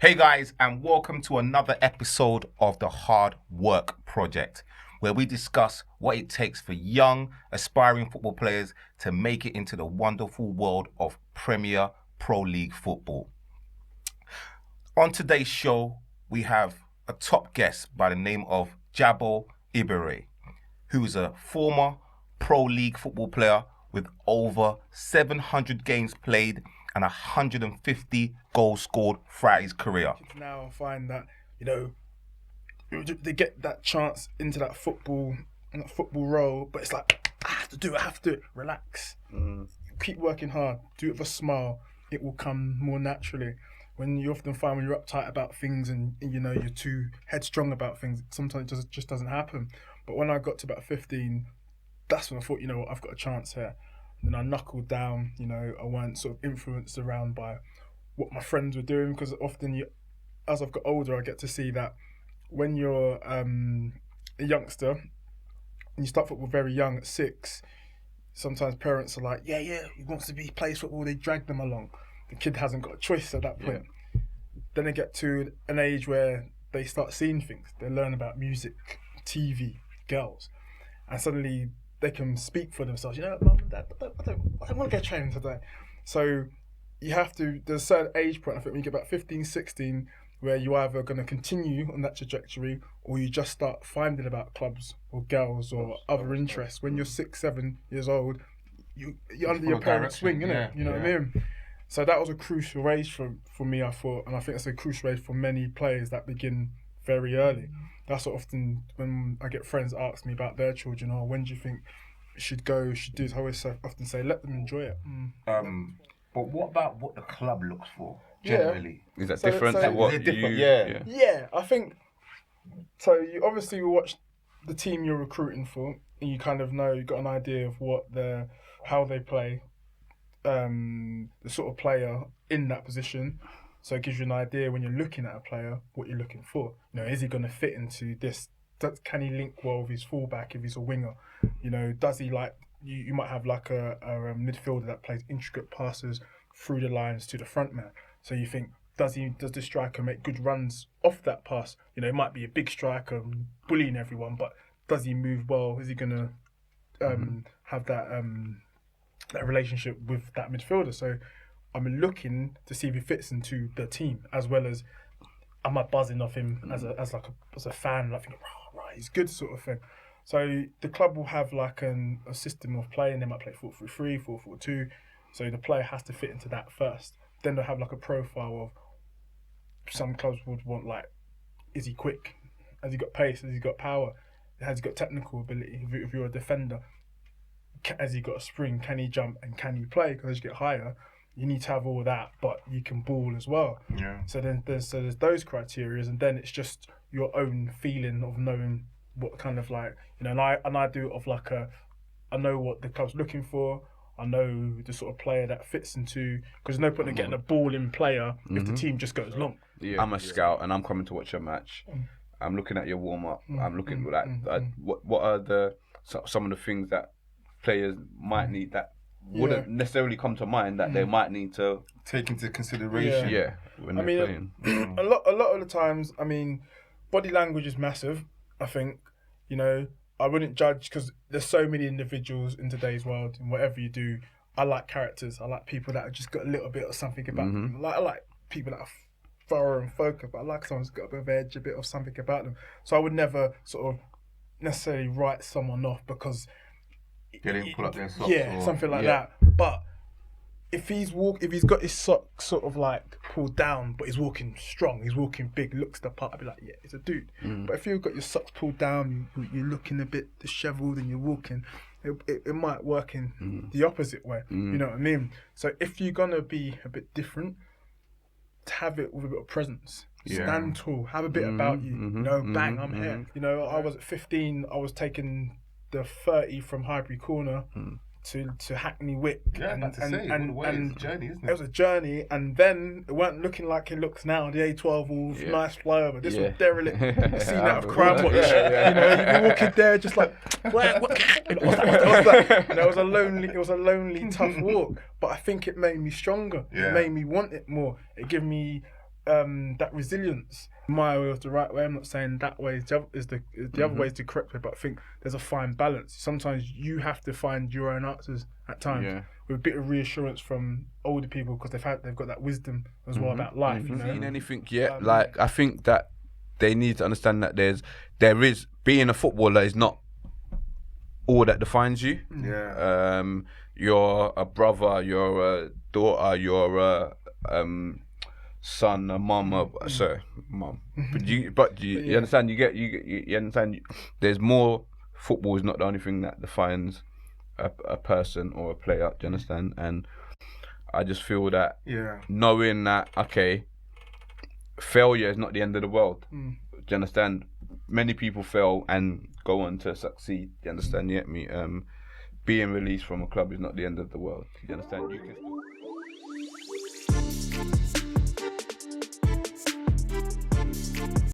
Hey guys, and welcome to another episode of the Hardwork Project, where we discuss what it takes for young, aspiring football players to make it into the wonderful world of Premier Pro League football. On today's show, we have a top guest by the name of Jabo Ibehre, who is a former Pro League football player with over 700 games played and 150 goals scored throughout his career. Now I find that, they get that chance into that football role, but it's like, I have to do it, relax. Keep working hard, do it with a smile, it will come more naturally. When you often find when you're uptight about things and you're too headstrong about things, sometimes it just doesn't happen. But when I got to about 15, that's when I thought, I've got a chance here. And then I knuckled down, I weren't sort of influenced around by what my friends were doing, because often as I've got older, I get to see that when you're a youngster and you start football very young at 6, sometimes parents are like, he wants to plays football, they drag them along. The kid hasn't got a choice at that point. Yeah. Then they get to an age where they start seeing things. They learn about music, TV, girls, and suddenly they can speak for themselves. Mum and Dad, I don't want to go training today. So you have to, there's a certain age point, I think when you get about 15, 16, where you're either going to continue on that trajectory or you just start finding about clubs or girls or other interests. When you're 6, 7 years old, you're under your parents' wing, innit? You know what I mean? So that was a crucial age for me, I thought, and I think it's a crucial age for many players that begin very early. That's what often, when I get friends ask me about their children, when do you think should do? I always often say, let them enjoy it. But what about what the club looks for, generally? Is that different to what Yeah, I think, so you obviously will watch the team you're recruiting for, and you kind of know, you've got an idea of how they play, the sort of player in that position. So it gives you an idea when you're looking at a player what you're looking for. Is he going to fit into this? Can he link well with his fullback if he's a winger? Does he like? You might have like a midfielder that plays intricate passes through the lines to the front man. So you think, does the striker make good runs off that pass? It might be a big striker bullying everyone, but does he move well? Is he going to have that relationship with that midfielder? So I'm looking to see if he fits into the team, as well as am I buzzing off him as a fan, like thinking, right, he's good, sort of thing. So the club will have like a system of play, and they might play 4-3-3, 4-4-2. So the player has to fit into that first. Then they'll have like a profile of, some clubs would want like, is he quick? Has he got pace? Has he got power? Has he got technical ability? If you're a defender, has he got a spring? Can he jump and can he play? Because as you get higher, you need to have all that, but you can ball as well. Yeah. So then there's those criteria, and then it's just your own feeling of knowing what kind of like, and I do it of like I know what the club's looking for. I know the sort of player that fits into, because there's no point in getting a balling player if the team just goes long. Yeah. I'm a scout and I'm coming to watch a match. I'm looking at your warm up. I'm looking at that. What are some of the things that players might need that wouldn't necessarily come to mind that they might need to take into consideration. Yeah, when they're playing. a lot of the times, body language is massive. I think, I wouldn't judge, because there's so many individuals in today's world, and whatever you do, I like characters. I like people that have just got a little bit of something about them. I like people that are thorough and focused, but I like someone who's got a bit of edge, a bit of something about them. So I would never sort of necessarily write someone off because Pull up their socks. Yeah, something like that. But if he's got his socks sort of like pulled down, but he's walking strong, he's walking big, looks the part, I'd be like, yeah, it's a dude. But if you've got your socks pulled down, you're looking a bit dishevelled and you're walking, it might work in the opposite way. You know what I mean? So if you're gonna be a bit different, have it with a bit of presence. Stand tall, have a bit about you. Bang, I'm here. I was at 15, I was taking the 30 from Highbury Corner to Hackney Wick. Yeah, and it's a journey, isn't it? It was a journey, and then it weren't looking like it looks now. The A12 all nice flyover. This was derelict. I've seen that of Crime Watch. You'd be walking there just like, what? What's that? It was a lonely, tough walk. But I think it made me stronger. It made me want it more. It gave me that resilience. My way or the right way. I'm not saying that way is the other way is the correct way, but I think there's a fine balance. Sometimes you have to find your own answers at times with a bit of reassurance from older people because they've got that wisdom as well about life. You know? Seen anything yet? Like I think that they need to understand that there is being a footballer is not all that defines you. Yeah. You're a brother, you're a daughter, you're a son, a mum, mum. But you understand? You understand? There's more. Football is not the only thing that defines a person or a player. Do you understand? And I just feel that knowing that failure is not the end of the world. Do you understand? Many people fail and go on to succeed. Do you understand? You get me? Being released from a club is not the end of the world. Do you understand? You can.